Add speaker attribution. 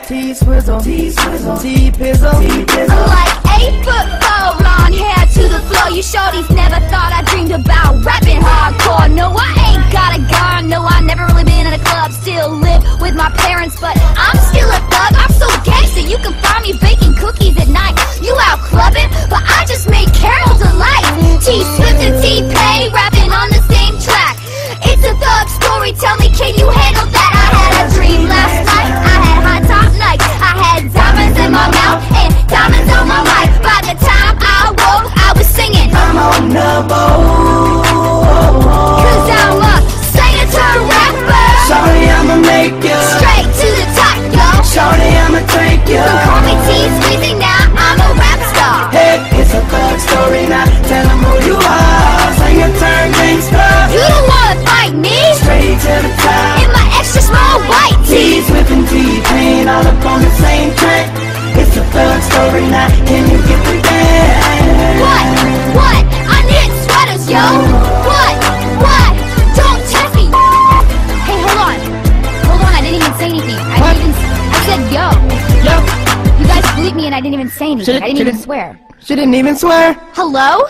Speaker 1: T-Swizzle, T-Swizzle, T-Pizzle, T-Pizzle.
Speaker 2: I'm like 8'4", blonde hair to the floor. You shorties never thought I dreamed about rapping hardcore. No, I ain't got a gun, no, I never really been in a club. Still live with my parents, but I'm still a thug. I'm so gangster, you can find me baking cookies at night. You out clubbing, but I just made Carol delight. T-Swift and T-Pain rapping on the same track. It's a thug story, tell me, can you handle that? I had a dream last night, I had high top nights, I had diamonds in my mouth and diamonds on my mic. By the time I woke, I was singing,
Speaker 1: I'm on the boat,
Speaker 2: cause I'm a singer to rapper.
Speaker 1: shawty, I'ma make ya,
Speaker 2: Straight to the top, yo.
Speaker 1: shawty, I'ma take ya.
Speaker 2: So call me T-Squeezy, now I'm a rap star.
Speaker 1: Hey, it's a thug story now, tell 'em who you are. Sing a turn gangsta,
Speaker 2: You don't wanna fight me
Speaker 1: straight to the top.
Speaker 2: in my extra small white tee.
Speaker 1: T-Swift and T-Pain all up on the same track. It's a thug story now, can you get with that?
Speaker 2: What? I need sweaters, yo. What? Don't test me. Hey, hold on, I didn't even say anything. I said yo.
Speaker 1: Yo,
Speaker 2: You guys bleeped me and I didn't even say anything. I didn't even swear.
Speaker 1: she didn't even swear.
Speaker 2: Hello?